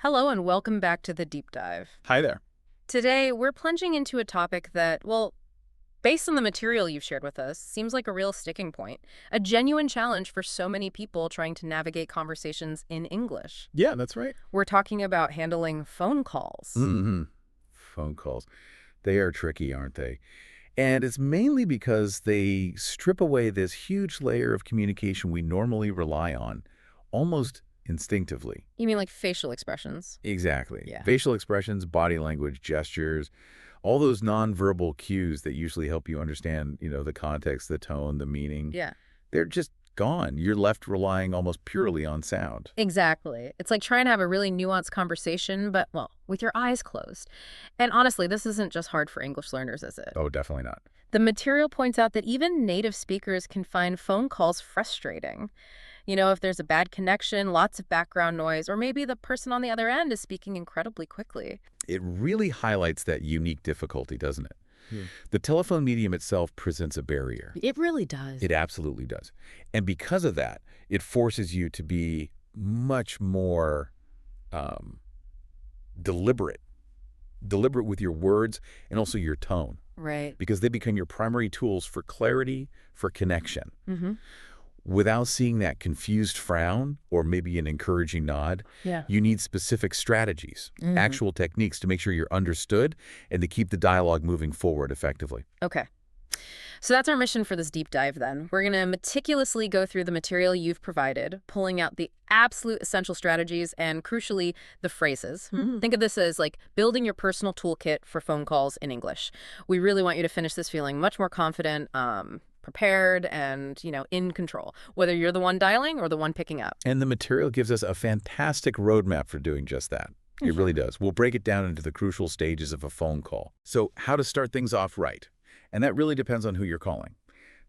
Hello and welcome back to the deep dive. Hi there. Today, we're plunging into a topic that, well, based on the material you've shared with us, seems like a real sticking point, a genuine challenge for so many people trying to navigate conversations in English. Yeah, that's right. We're talking about handling phone calls. hmm Phone calls. They are tricky, aren't they? And it's mainly because they strip away this huge layer of communication we normally rely on, almost instinctively. You mean like facial expressions? Exactly. Yeah. Facial expressions, body language, gestures, all those nonverbal cues that usually help you understand, the context, the tone, the meaning. Yeah. They're just gone. You're left relying almost purely on sound. Exactly. It's like trying to have a really nuanced conversation, but, well, with your eyes closed. And honestly, this isn't just hard for English learners, is it? Oh, definitely not. The material points out that even native speakers can find phone calls frustrating. If there's a bad connection, lots of background noise, or maybe the person on the other end is speaking incredibly quickly. It really highlights that unique difficulty, doesn't it? Hmm. The telephone medium itself presents a barrier. It really does. It absolutely does. And because of that, it forces you to be much more um, deliberate with your words and also your tone, Right. because they become your primary tools for clarity, for connection. Mm-hmm. Without seeing that confused frown or maybe an encouraging nod, Yeah. you need specific strategies, Mhm. actual techniques to make sure you're understood and to keep the dialogue moving forward effectively. Okay. So that's our mission for this deep dive then. We're going to meticulously go through the material you've provided, pulling out the absolute essential strategies and, crucially, the phrases. Think of this as like building your personal toolkit for phone calls in English. We really want you to finish this feeling much more confident, prepared, and, in control, whether you're the one dialing or the one picking up. And the material gives us a fantastic roadmap for doing just that. It really does. We'll break it down into the crucial stages of a phone call. So how to start things off right. And that really depends on who you're calling.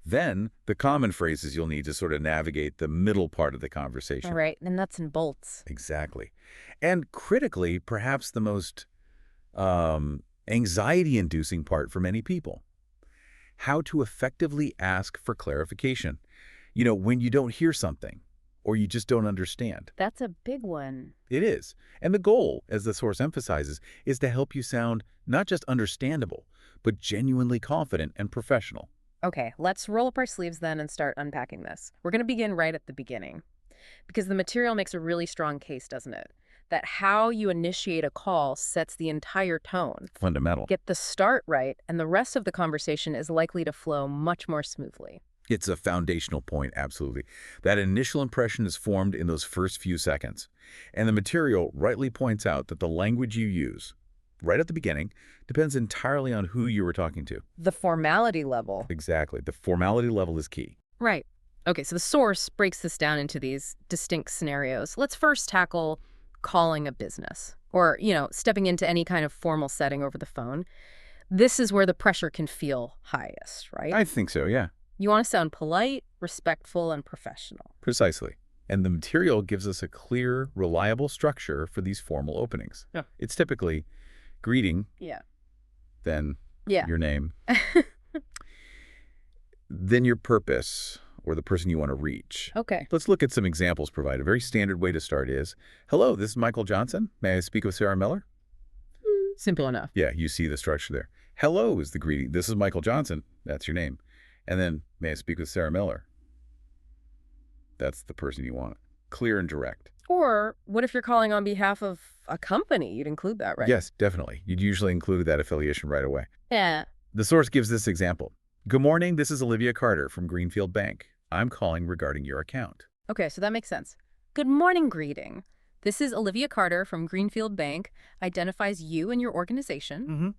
Then the common phrases you'll need to sort of navigate the middle part of the conversation. All right, the nuts and bolts. Exactly. And critically, perhaps the most anxiety-inducing part for many people, how to effectively ask for clarification. When you don't hear something or you just don't understand. That's a big one. It is. And the goal, as the source emphasizes, is to help you sound not just understandable, but genuinely confident and professional. Okay, let's roll up our sleeves then and start unpacking this. We're going to begin right at the beginning, because the material makes a really strong case, doesn't it? That how you initiate a call sets the entire tone. Fundamental. Get the start right, and the rest of the conversation is likely to flow much more smoothly. It's a foundational point, absolutely. That initial impression is formed in those first few seconds. And the material rightly points out that the language you use, right at the beginning, depends entirely on who you were talking to. The formality level. Exactly. The formality level is key. Right. Okay, so the source breaks this down into these distinct scenarios. Let's first tackle calling a business or, stepping into any kind of formal setting over the phone. This is where the pressure can feel highest, right? I think so, yeah. You want to sound polite, respectful, and professional. Precisely. And the material gives us a clear, reliable structure for these formal openings. Yeah. It's typically greeting, Yeah. then Yeah. your name, then your purpose or the person you want to reach. Okay. Let's look at some examples provided. A very standard way to start is, hello, this is Michael Johnson. May I speak with Sarah Miller? Simple enough. Yeah, you see the structure there. Hello is the greeting. This is Michael Johnson. That's your name. And then, may I speak with Sarah Miller? That's the person you want. Clear and direct. Or what if you're calling on behalf of a company? You'd include that, right? Yes, definitely. You'd usually include that affiliation right away. Yeah. The source gives this example. Good morning, this is Olivia Carter from Greenfield Bank. I'm calling regarding your account. Okay, so that makes sense. Good morning greeting. This is Olivia Carter from Greenfield Bank. Identifies you and your organization. Mm-hmm.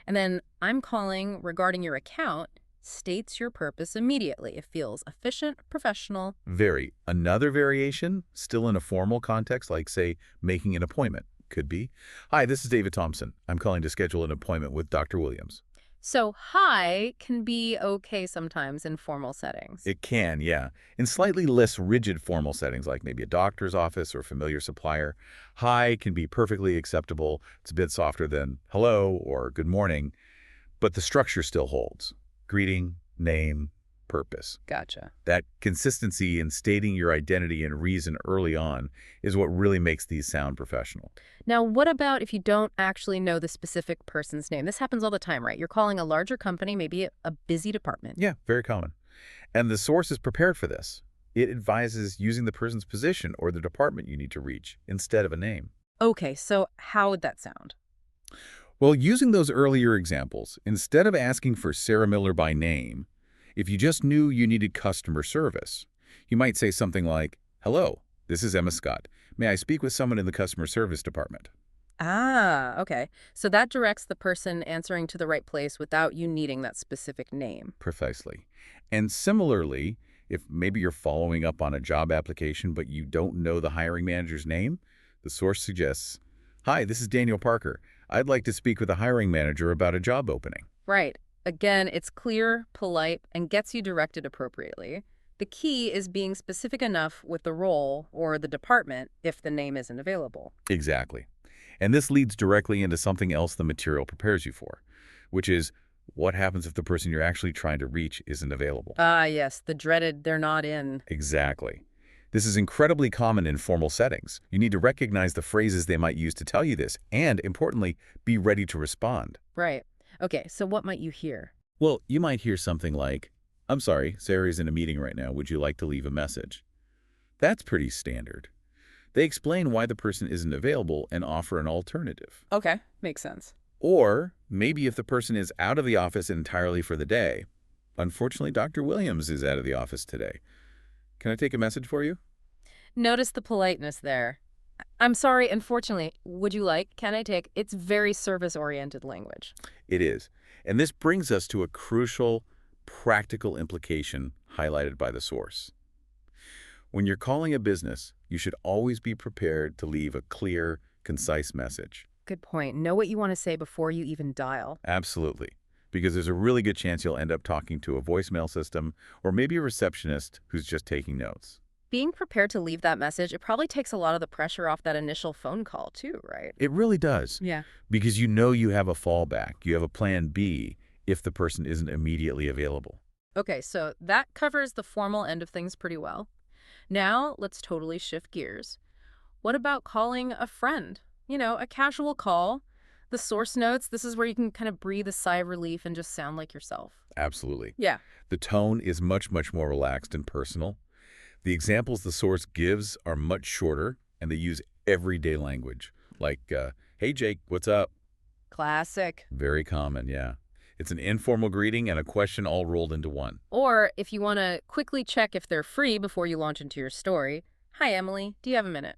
And then I'm calling regarding your account. States your purpose immediately. It feels efficient, professional. Very. Another variation, still in a formal context, like, say, making an appointment, could be, hi, this is David Thompson. I'm calling to schedule an appointment with Dr. Williams. So hi can be okay sometimes in formal settings. It can, yeah. In slightly less rigid formal settings, like maybe a doctor's office or a familiar supplier, hi can be perfectly acceptable. It's a bit softer than hello or good morning, but the structure still holds. Greeting, name, purpose. Gotcha. That consistency in stating your identity and reason early on is what really makes these sound professional. Now, what about if you don't actually know the specific person's name? This happens all the time, right? You're calling a larger company, maybe a busy department. Yeah, very common. And the source is prepared for this. It advises using the person's position or the department you need to reach instead of a name. Okay, so how would that sound? Well, using those earlier examples, instead of asking for Sarah Miller by name, if you just knew you needed customer service, you might say something like, "Hello, this is Emma Scott. May I speak with someone in the customer service department?" Ah, okay. So that directs the person answering to the right place without you needing that specific name. Precisely. And similarly, if maybe you're following up on a job application but you don't know the hiring manager's name, the source suggests, "Hi, this is Daniel Parker. I'd like to speak with a hiring manager about a job opening." Right. Again, it's clear, polite, and gets you directed appropriately. The key is being specific enough with the role or the department if the name isn't available. Exactly. And this leads directly into something else the material prepares you for, which is what happens if the person you're actually trying to reach isn't available. Ah, yes, the dreaded "they're not in." Exactly. This is incredibly common in formal settings. You need to recognize the phrases they might use to tell you this, and, importantly, be ready to respond. Right. Okay, so what might you hear? Well, you might hear something like, "I'm sorry, Sarah's in a meeting right now. Would you like to leave a message?" That's pretty standard. They explain why the person isn't available and offer an alternative. Okay, makes sense. Or maybe if the person is out of the office entirely for the day. "Unfortunately, Dr. Williams is out of the office today. Can I take a message for you?" Notice the politeness there. I'm sorry, unfortunately, would you like, can I take? It's very service-oriented language. It is. And this brings us to a crucial, practical implication highlighted by the source. When you're calling a business, you should always be prepared to leave a clear, concise message. Good point. Know what you want to say before you even dial. Absolutely. Because there's a really good chance you'll end up talking to a voicemail system or maybe a receptionist who's just taking notes. Being prepared to leave that message, it probably takes a lot of the pressure off that initial phone call too, right? It really does. Yeah. Because you know you have a fallback. You have a plan B if the person isn't immediately available. Okay, so that covers the formal end of things pretty well. Now, let's totally shift gears. What about calling a friend? You know, a casual call. The source notes, this is where you can kind of breathe a sigh of relief and just sound like yourself. Absolutely. Yeah. The tone is much, much more relaxed and personal. The examples the source gives are much shorter, and they use everyday language, like, "Hey, Jake, what's up?" Classic. Very common, yeah. It's an informal greeting and a question all rolled into one. Or if you want to quickly check if they're free before you launch into your story, "Hi, Emily, do you have a minute?"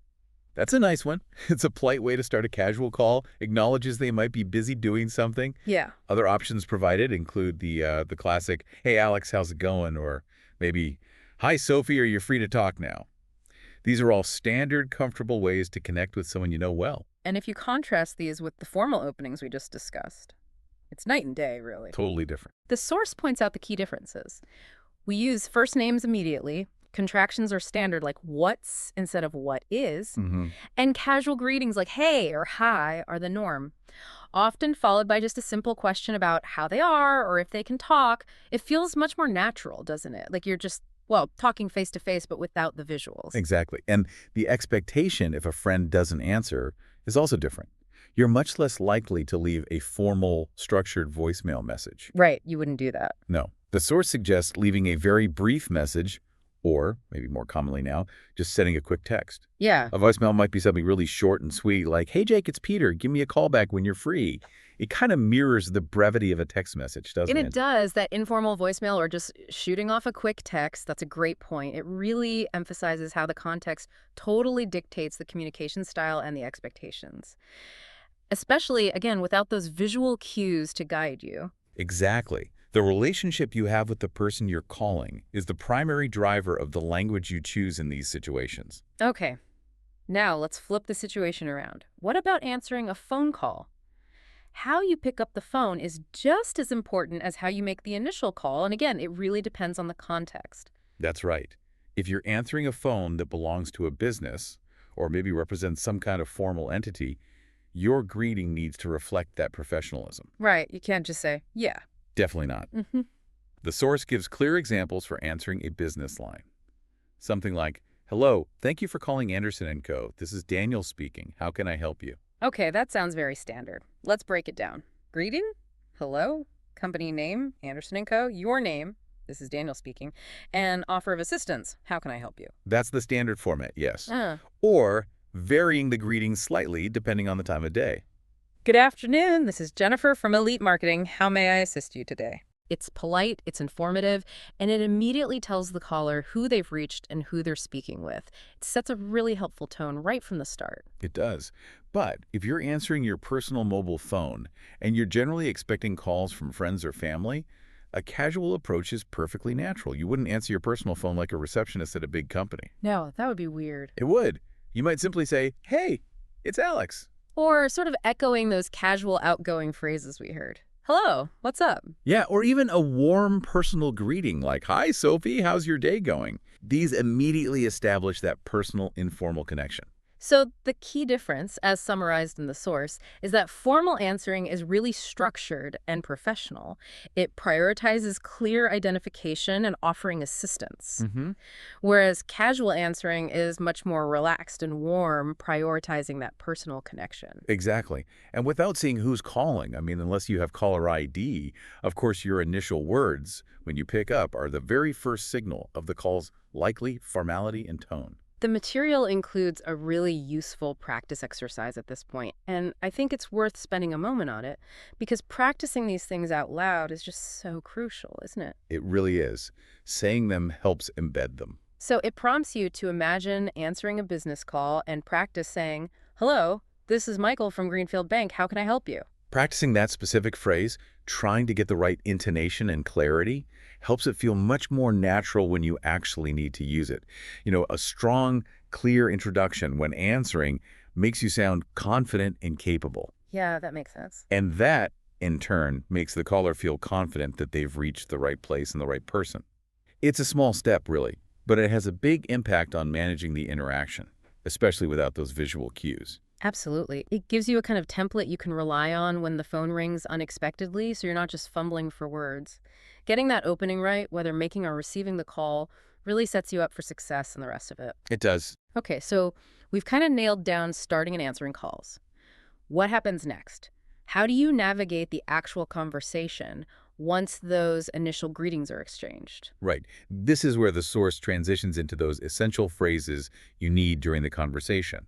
That's a nice one. It's a polite way to start a casual call, acknowledges they might be busy doing something. Yeah. Other options provided include the classic, "Hey, Alex, how's it going?" Or maybe, "Hi, Sophie, are you free to talk now?" These are all standard, comfortable ways to connect with someone you know well. And if you contrast these with the formal openings we just discussed, it's night and day, really. Totally different. The source points out the key differences. We use first names immediately. Contractions are standard like what's instead of what is. And casual greetings like hey or hi are the norm. Often followed by just a simple question about how they are or if they can talk. It feels much more natural, doesn't it? Like you're just, well, talking face to face, but without the visuals. Exactly. And the expectation if a friend doesn't answer is also different. You're much less likely to leave a formal, structured voicemail message. Right. You wouldn't do that. No. The source suggests leaving a very brief message, or, maybe more commonly now, just sending a quick text. Yeah. A voicemail might be something really short and sweet, like, "Hey, Jake, it's Peter. Give me a call back when you're free." It kind of mirrors the brevity of a text message, doesn't And it? it does, that informal voicemail or just shooting off a quick text. That's a great point. It really emphasizes how the context totally dictates the communication style and the expectations. Especially, again, without those visual cues to guide you. Exactly. The relationship you have with the person you're calling is the primary driver of the language you choose in these situations. Okay, now let's flip the situation around. What about answering a phone call? How you pick up the phone is just as important as how you make the initial call, and again, it really depends on the context. That's right. If you're answering a phone that belongs to a business, or maybe represents some kind of formal entity, your greeting needs to reflect that professionalism. Right, you can't just say, yeah. Definitely not. The source gives clear examples for answering a business line. Something like, "Hello, thank you for calling Anderson & Co. This is Daniel speaking. How can I help you?" Okay, that sounds very standard. Let's break it down. Greeting? Hello? Company name? Anderson & Co. Your name? This is Daniel speaking. And offer of assistance. How can I help you? That's the standard format, yes. Ah. Or varying the greetings slightly depending on the time of day. Good afternoon. This is Jennifer from Elite Marketing. How may I assist you today? It's polite, it's informative, and it immediately tells the caller who they've reached and who they're speaking with. It sets a really helpful tone right from the start. It does. But if you're answering your personal mobile phone and you're generally expecting calls from friends or family, a casual approach is perfectly natural. You wouldn't answer your personal phone like a receptionist at a big company. No, that would be weird. It would. You might simply say, "Hey, it's Alex." Or sort of echoing those casual outgoing phrases we heard. Hello, what's up? Yeah, or even a warm personal greeting like, "Hi, Sophie, how's your day going?" These immediately establish that personal, informal connection. So the key difference, as summarized in the source, is that formal answering is really structured and professional. It prioritizes clear identification and offering assistance. Whereas casual answering is much more relaxed and warm, prioritizing that personal connection. Exactly. And without seeing who's calling, I mean, unless you have caller ID, of course, your initial words when you pick up are the very first signal of the call's likely formality and tone. The material includes a really useful practice exercise at this point, and I think it's worth spending a moment on it because practicing these things out loud is just so crucial, isn't it? It really is. Saying them helps embed them. So it prompts you to imagine answering a business call and practice saying, "Hello, this is Michael from Greenfield Bank. How can I help you?" Practicing that specific phrase, trying to get the right intonation and clarity, helps it feel much more natural when you actually need to use it. You know, a strong, clear introduction when answering makes you sound confident and capable. Yeah, that makes sense. And that, in turn, makes the caller feel confident that they've reached the right place and the right person. It's a small step, really, but it has a big impact on managing the interaction, especially without those visual cues. Absolutely. It gives you a kind of template you can rely on when the phone rings unexpectedly, so you're not just fumbling for words. Getting that opening right, whether making or receiving the call, really sets you up for success in the rest of it. It does. Okay, so we've kind of nailed down starting and answering calls. What happens next? How do you navigate the actual conversation once those initial greetings are exchanged? Right. This is where the source transitions into those essential phrases you need during the conversation.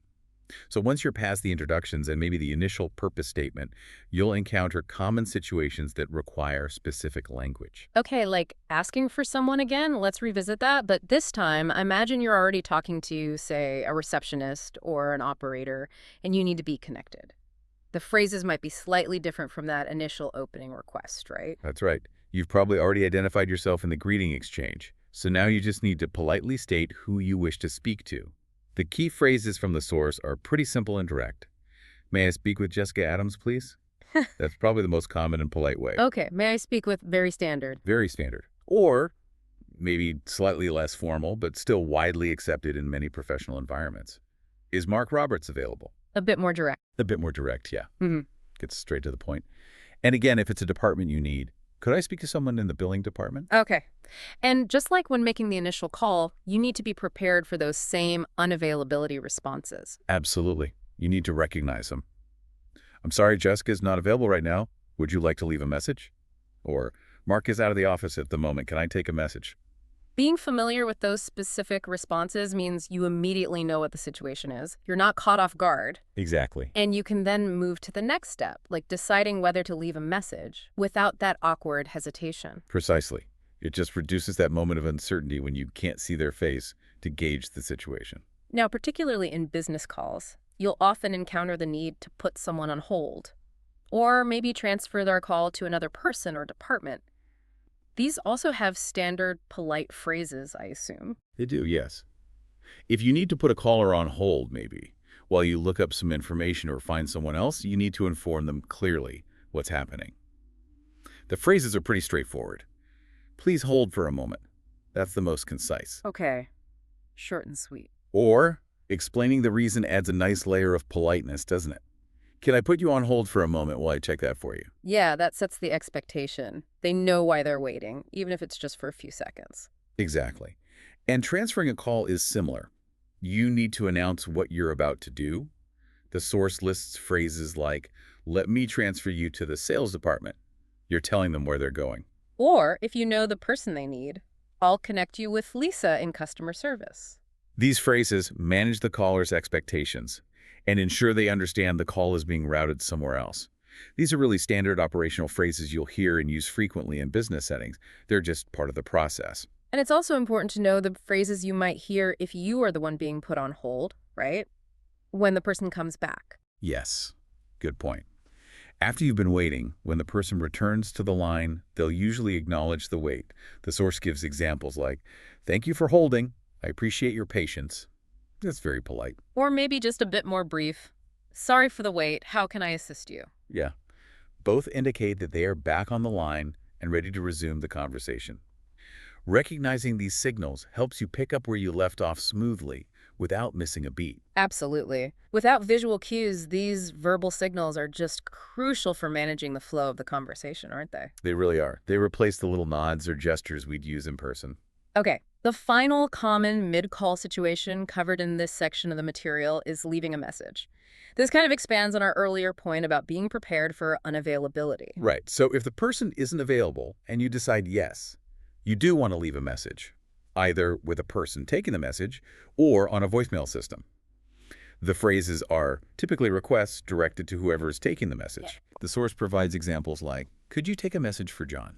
So once you're past the introductions and maybe the initial purpose statement, you'll encounter common situations that require specific language. Okay, like asking for someone again, let's revisit that. But this time, imagine you're already talking to, say, a receptionist or an operator, and you need to be connected. The phrases might be slightly different from that initial opening request, right? That's right. You've probably already identified yourself in the greeting exchange. So now you just need to politely state who you wish to speak to. The key phrases from the source are pretty simple and direct. "May I speak with Jessica Adams, please?" That's probably the most common and polite way. Okay, may I speak with very standard? Very standard. Or maybe slightly less formal, but still widely accepted in many professional environments. "Is Mark Roberts available?" A bit more direct. A bit more direct, yeah. Hmm. Gets straight to the point. And again, if it's a department you need, "Could I speak to someone in the billing department?" Okay. And just like when making the initial call, you need to be prepared for those same unavailability responses. Absolutely. You need to recognize them. "I'm sorry, Jessica is not available right now. Would you like to leave a message?" Or, "Mark is out of the office at the moment. Can I take a message?" Being familiar with those specific responses means you immediately know what the situation is. You're not caught off guard. Exactly. And you can then move to the next step, like deciding whether to leave a message without that awkward hesitation. Precisely. It just reduces that moment of uncertainty when you can't see their face to gauge the situation. Now, particularly in business calls, you'll often encounter the need to put someone on hold, or maybe transfer their call to another person or department. These also have standard polite phrases, I assume. They do, yes. If you need to put a caller on hold, maybe, while you look up some information or find someone else, you need to inform them clearly what's happening. The phrases are pretty straightforward. "Please hold for a moment." That's the most concise. Okay. Short and sweet. Or, explaining the reason adds a nice layer of politeness, doesn't it? Can I put you on hold for a moment while I check that for you? Yeah, that sets the expectation. They know why they're waiting, even if it's just for a few seconds. Exactly. And transferring a call is similar. You need to announce what you're about to do. The source lists phrases like, let me transfer you to the sales department. You're telling them where they're going. Or, if you know the person they need, I'll connect you with Lisa in customer service. These phrases manage the caller's expectations and ensure they understand the call is being routed somewhere else. These are really standard operational phrases you'll hear and use frequently in business settings. They're just part of the process. And it's also important to know the phrases you might hear if you are the one being put on hold, right? When the person comes back. Yes, good point. After you've been waiting, when the person returns to the line, they'll usually acknowledge the wait. The source gives examples like, thank you for holding. I appreciate your patience. That's very polite. Or maybe just a bit more brief. Sorry for the wait. How can I assist you? Yeah. Both indicate that they are back on the line and ready to resume the conversation. Recognizing these signals helps you pick up where you left off smoothly without missing a beat. Absolutely. Without visual cues, these verbal signals are just crucial for managing the flow of the conversation, aren't they? They really are. They replace the little nods or gestures we'd use in person. Okay, the final common mid-call situation covered in this section of the material is leaving a message. This kind of expands on our earlier point about being prepared for unavailability. Right. So if the person isn't available and you decide yes, you do want to leave a message, either with a person taking the message or on a voicemail system. The phrases are typically requests directed to whoever is taking the message. The source provides examples like, could you take a message for John?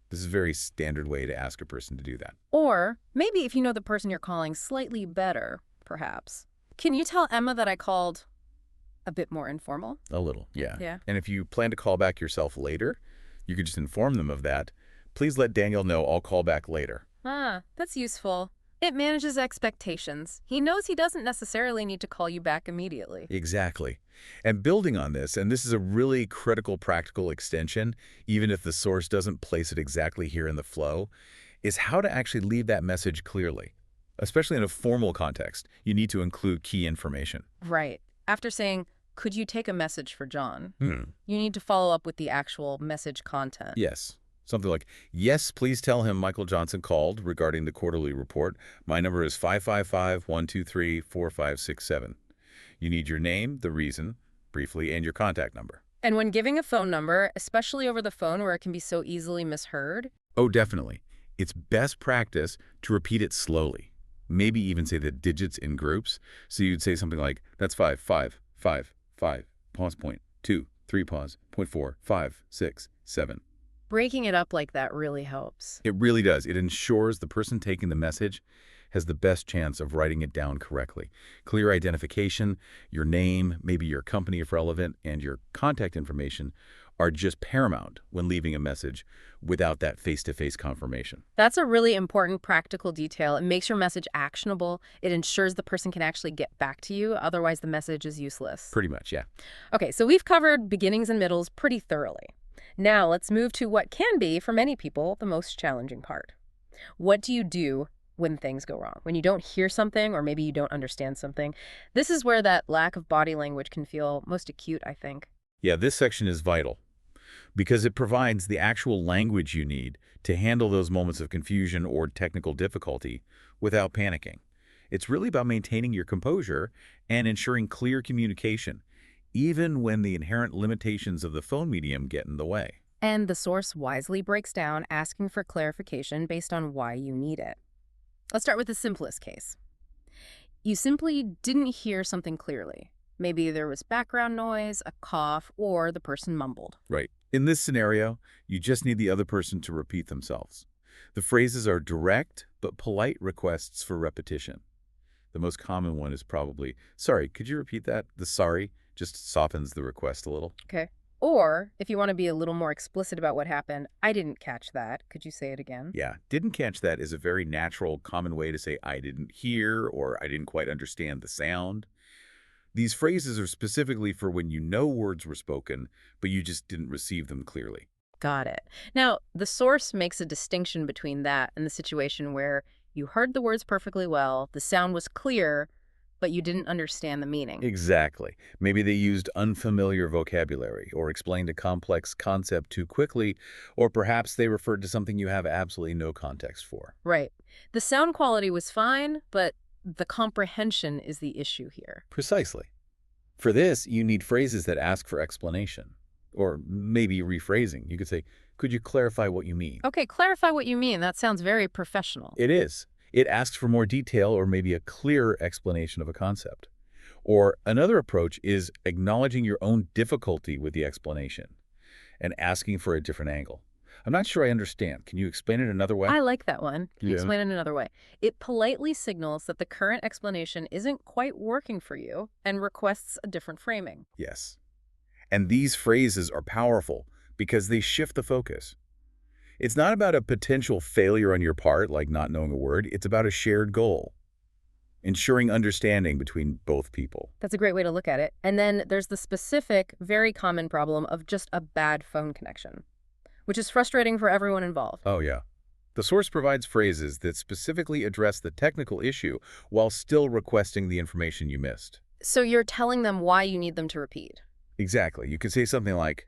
This is a very standard way to ask a person to do that. Or maybe if you know the person you're calling slightly better, perhaps. Can you tell Emma that I called a bit more informal? A little, yeah. Yeah. And if you plan to call back yourself later, you could just inform them of that. Please let Daniel know I'll call back later. Ah, that's useful. It manages expectations. He knows he doesn't necessarily need to call you back immediately. Exactly. And building on this, and this is a really critical practical extension, even if the source doesn't place it exactly here in the flow, is how to actually leave that message clearly. Especially in a formal context, you need to include key information. Right. After saying, could you take a message for John? Hmm. You need to follow up with the actual message content. Yes. Something like, yes, please tell him Michael Johnson called regarding the quarterly report. My number is 555-123-4567. You need your name, the reason, briefly, and your contact number. And when giving a phone number, especially over the phone where it can be so easily misheard, Oh, definitely. It's best practice to repeat it slowly. Maybe even say the digits in groups. So you'd say something like, that's 5, 5, 5, 5, pause point, 2, 3 pause, point 4, 5, 6, 7. breaking it up like that really helps. It really does. It ensures the person taking the message has the best chance of writing it down correctly. Clear identification, your name, maybe your company if relevant, and your contact information are just paramount when leaving a message without that face-to-face confirmation. That's a really important practical detail. It makes your message actionable. It ensures the person can actually get back to you. Otherwise, the message is useless. Pretty much, yeah. Okay, so we've covered beginnings and middles pretty thoroughly. Now let's move to what can be, for many people, the most challenging part. What do you do when things go wrong? When you don't hear something or maybe you don't understand something? This is where that lack of body language can feel most acute, I think. Yeah, this section is vital because it provides the actual language you need to handle those moments of confusion or technical difficulty without panicking. It's really about maintaining your composure and ensuring clear communication, even when the inherent limitations of the phone medium get in the way. And the source wisely breaks down asking for clarification based on why you need it. Let's start with the simplest case. You simply didn't hear something clearly. Maybe there was background noise, a cough, or the person mumbled. Right. In this scenario, you just need the other person to repeat themselves. The phrases are direct but polite requests for repetition. The most common one is probably, sorry, could you repeat that? The sorry just softens the request a little. Okay. Or, if you want to be a little more explicit about what happened, I didn't catch that. Could you say it again? Yeah, didn't catch that is a very natural, common way to say I didn't hear or I didn't quite understand the sound. These phrases are specifically for when you know words were spoken, but you just didn't receive them clearly. Got it. Now, the source makes a distinction between that and the situation where you heard the words perfectly well, the sound was clear, but you didn't understand the meaning. Exactly. Maybe they used unfamiliar vocabulary or explained a complex concept too quickly, or perhaps they referred to something you have absolutely no context for. Right. The sound quality was fine, but the comprehension is the issue here. Precisely. For this, you need phrases that ask for explanation. Or maybe rephrasing. You could say, could you clarify what you mean? Okay, clarify what you mean. That sounds very professional. It is. It asks for more detail or maybe a clearer explanation of a concept. Or another approach is acknowledging your own difficulty with the explanation and asking for a different angle. I'm not sure I understand. Can you explain it another way? I like that one. Can you Yeah. explain it another way? It politely signals that the current explanation isn't quite working for you and requests a different framing. Yes. And these phrases are powerful because they shift the focus. It's not about a potential failure on your part, like not knowing a word. It's about a shared goal, ensuring understanding between both people. That's a great way to look at it. And then there's the specific, very common problem of just a bad phone connection, which is frustrating for everyone involved. Oh, yeah. The source provides phrases that specifically address the technical issue while still requesting the information you missed. So you're telling them why you need them to repeat. Exactly. You could say something like,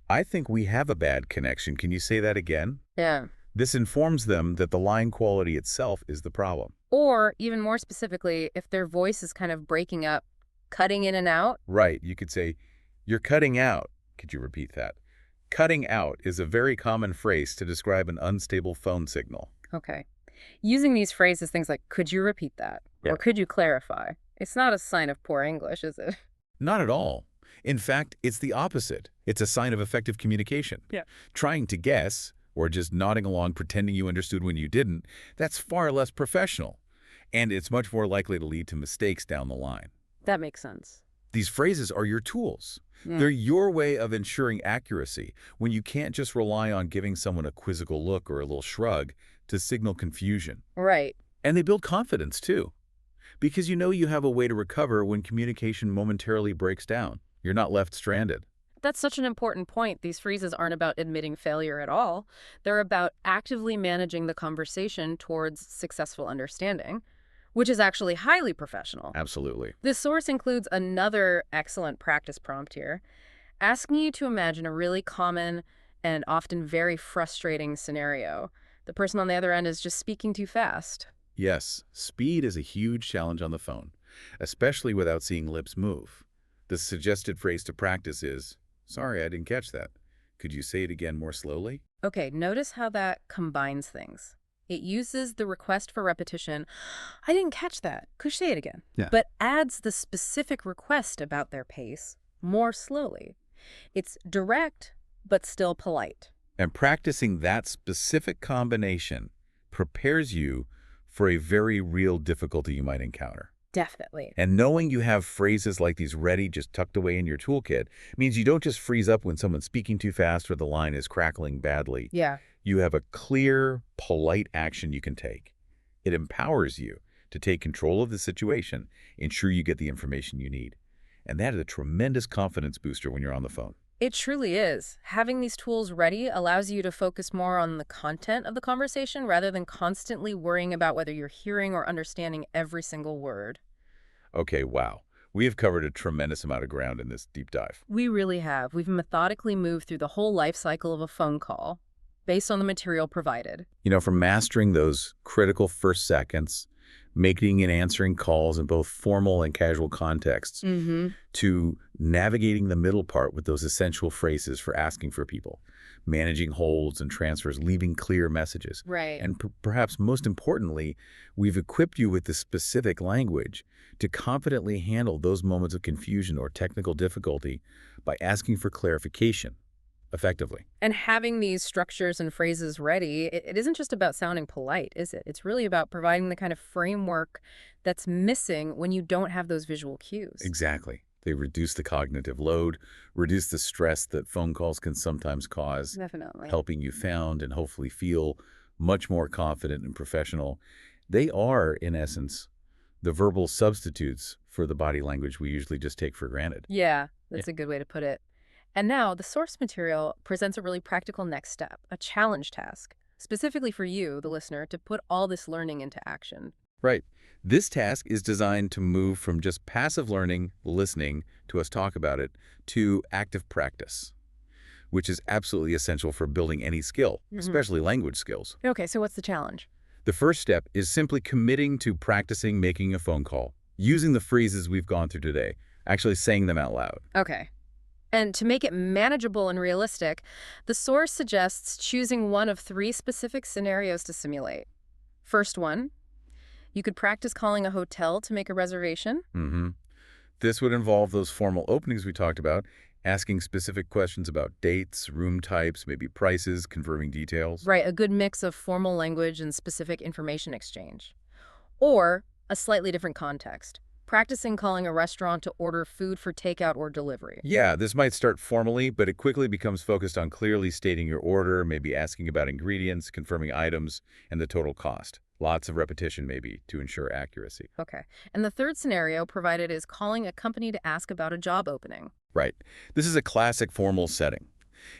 I think we have a bad connection. Can you say that again? Yeah. This informs them that the line quality itself is the problem. Or even more specifically, if their voice is kind of breaking up, cutting in and out. Right. You could say, you're cutting out. Could you repeat that? Cutting out is a very common phrase to describe an unstable phone signal. Okay. Using these phrases, things like, could you repeat that? Yeah. Or could you clarify? It's not a sign of poor English, is it? Not at all. In fact, it's the opposite. It's a sign of effective communication. Yeah. Trying to guess, or just nodding along pretending you understood when you didn't, that's far less professional. And it's much more likely to lead to mistakes down the line. That makes sense. These phrases are your tools. Yeah. They're your way of ensuring accuracy when you can't just rely on giving someone a quizzical look or a little shrug to signal confusion. Right. And they build confidence, too, because you know you have a way to recover when communication momentarily breaks down. You're not left stranded. That's such an important point. These phrases aren't about admitting failure at all. They're about actively managing the conversation towards successful understanding, which is actually highly professional. Absolutely. This source includes another excellent practice prompt here, asking you to imagine a really common and often very frustrating scenario. The person on the other end is just speaking too fast. Yes, speed is a huge challenge on the phone, especially without seeing lips move. The suggested phrase to practice is, sorry, I didn't catch that. Could you say it again more slowly? Okay, notice how that combines things. It uses the request for repetition, I didn't catch that, could you say it again? Yeah. But adds the specific request about their pace more slowly. It's direct, but still polite. And practicing that specific combination prepares you for a very real difficulty you might encounter. Definitely. And knowing you have phrases like these ready, just tucked away in your toolkit, means you don't just freeze up when someone's speaking too fast or the line is crackling badly. Yeah. You have a clear, polite action you can take. It empowers you to take control of the situation, ensure you get the information you need. And that is a tremendous confidence booster when you're on the phone. It truly is. Having these tools ready allows you to focus more on the content of the conversation rather than constantly worrying about whether you're hearing or understanding every single word. Okay, wow. We have covered a tremendous amount of ground in this deep dive. We really have. We've methodically moved through the whole life cycle of a phone call based on the material provided. You know, from mastering those critical first seconds, making and answering calls in both formal and casual contexts, to navigating the middle part with those essential phrases for asking for people, managing holds and transfers, leaving clear messages. Right. And perhaps most importantly, we've equipped you with the specific language to confidently handle those moments of confusion or technical difficulty by asking for clarification effectively. And having these structures and phrases ready, it isn't just about sounding polite, is it? It's really about providing the kind of framework that's missing when you don't have those visual cues. Exactly. They reduce the cognitive load, reduce the stress that phone calls can sometimes cause, Definitely. helping you sound and hopefully feel much more confident and professional. They are, in essence, the verbal substitutes for the body language we usually just take for granted. Yeah, that's a good way to put it. And now the source material presents a really practical next step, a challenge task, specifically for you, the listener, to put all this learning into action. Right. This task is designed to move from just passive learning, listening to us talk about it, to active practice, which is absolutely essential for building any skill, Hmm. especially language skills. Okay, so what's the challenge? The first step is simply committing to practicing making a phone call, using the phrases we've gone through today, actually saying them out loud. Okay. And to make it manageable and realistic, the source suggests choosing one of three specific scenarios to simulate. First one, you could practice calling a hotel to make a reservation. hmm This would involve those formal openings we talked about, asking specific questions about dates, room types, maybe prices, confirming details. Right, a good mix of formal language and specific information exchange. Or a slightly different context, practicing calling a restaurant to order food for takeout or delivery. Yeah, this might start formally, but it quickly becomes focused on clearly stating your order, maybe asking about ingredients, confirming items, and the total cost. Lots of repetition, maybe, to ensure accuracy. Okay. And the third scenario provided is calling a company to ask about a job opening. Right. This is a classic formal setting.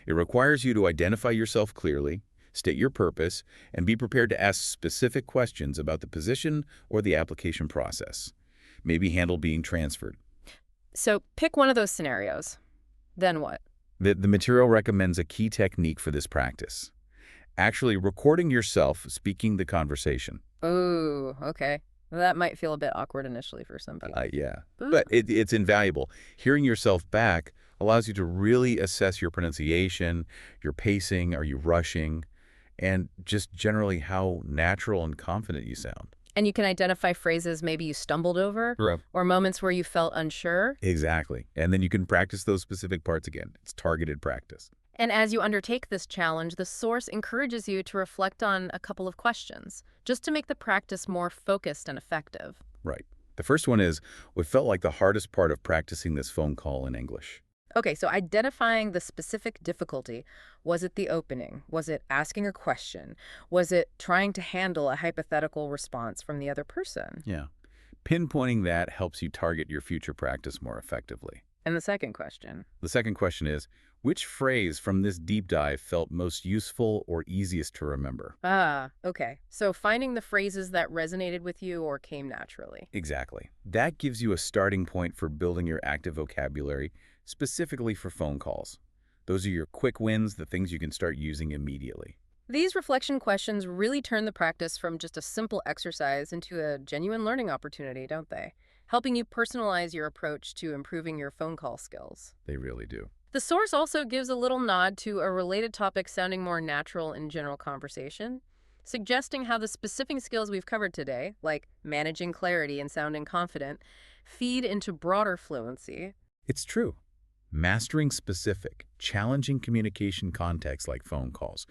It requires you to identify yourself clearly, state your purpose, and be prepared to ask specific questions about the position or the application process. Maybe handle being transferred. So pick one of those scenarios. Then what? The material recommends a key technique for this practice. Actually recording yourself speaking the conversation. Oh, okay. That might feel a bit awkward initially for some people. Yeah, Ugh. but it's invaluable. Hearing yourself back allows you to really assess your pronunciation, your pacing, are you rushing, and just generally how natural and confident you sound. And you can identify phrases maybe you stumbled over Right. or moments where you felt unsure. Exactly. And then you can practice those specific parts again. It's targeted practice. And as you undertake this challenge, the source encourages you to reflect on a couple of questions, just to make the practice more focused and effective. Right. The first one is what felt like the hardest part of practicing this phone call in English. Okay, so identifying the specific difficulty. Was it the opening? Was it asking a question? Was it trying to handle a hypothetical response from the other person? Yeah. Pinpointing that helps you target your future practice more effectively. And the second question. The second question is, which phrase from this deep dive felt most useful or easiest to remember? Ah, okay. So finding the phrases that resonated with you or came naturally. Exactly. That gives you a starting point for building your active vocabulary, specifically for phone calls. Those are your quick wins, the things you can start using immediately. These reflection questions really turn the practice from just a simple exercise into a genuine learning opportunity, don't they? Helping you personalize your approach to improving your phone call skills. They really do. The source also gives a little nod to a related topic sounding more natural in general conversation, suggesting how the specific skills we've covered today, like managing clarity and sounding confident, feed into broader fluency. It's true. Mastering specific, challenging communication contexts like phone calls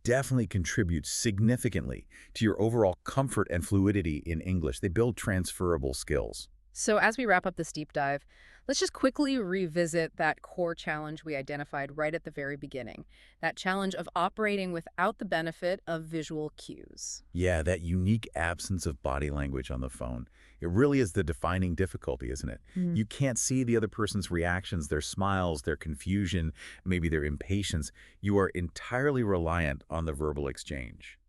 definitely contributes significantly to your overall comfort and fluidity in English. They build transferable skills. So as we wrap up this deep dive, let's just quickly revisit that core challenge we identified right at the very beginning. That challenge of operating without the benefit of visual cues. Yeah, that unique absence of body language on the phone. It really is the defining difficulty, isn't it? Mm. You can't see the other person's reactions, their smiles, their confusion, maybe their impatience. You are entirely reliant on the verbal exchange,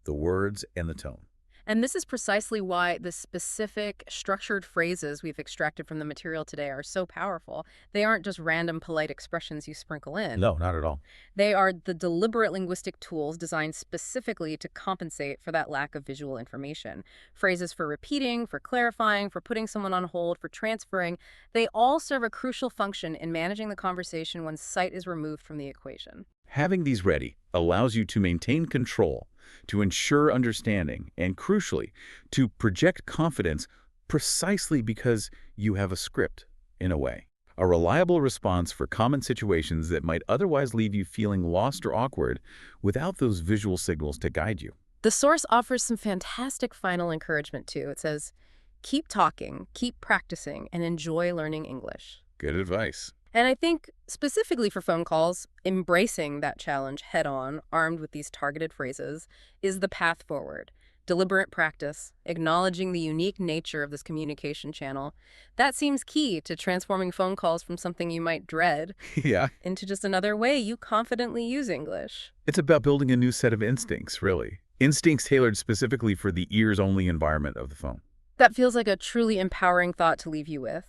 the words and the tone. And this is precisely why the specific structured phrases we've extracted from the material today are so powerful. They aren't just random polite expressions you sprinkle in. No, not at all. They are the deliberate linguistic tools designed specifically to compensate for that lack of visual information. Phrases for repeating, for clarifying, for putting someone on hold, for transferring, they all serve a crucial function in managing the conversation when sight is removed from the equation. Having these ready allows you to maintain control, to ensure understanding, and crucially, to project confidence precisely because you have a script, in a way. A reliable response for common situations that might otherwise leave you feeling lost or awkward without those visual signals to guide you. The source offers some fantastic final encouragement too. It says, keep talking, keep practicing, and enjoy learning English. Good advice. And I think specifically for phone calls, embracing that challenge head on, armed with these targeted phrases, is the path forward. Deliberate practice, acknowledging the unique nature of this communication channel, that seems key to transforming phone calls from something you might dread Yeah. into just another way you confidently use English. It's about building a new set of instincts, really. Instincts tailored specifically for the ears-only environment of the phone. That feels like a truly empowering thought to leave you with.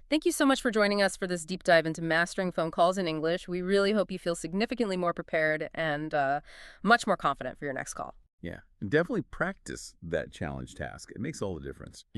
Thank you so much for joining us for this deep dive into mastering phone calls in English. We really hope you feel significantly more prepared and much more confident for your next call. Yeah, and definitely practice that challenge task. It makes all the difference. Yeah.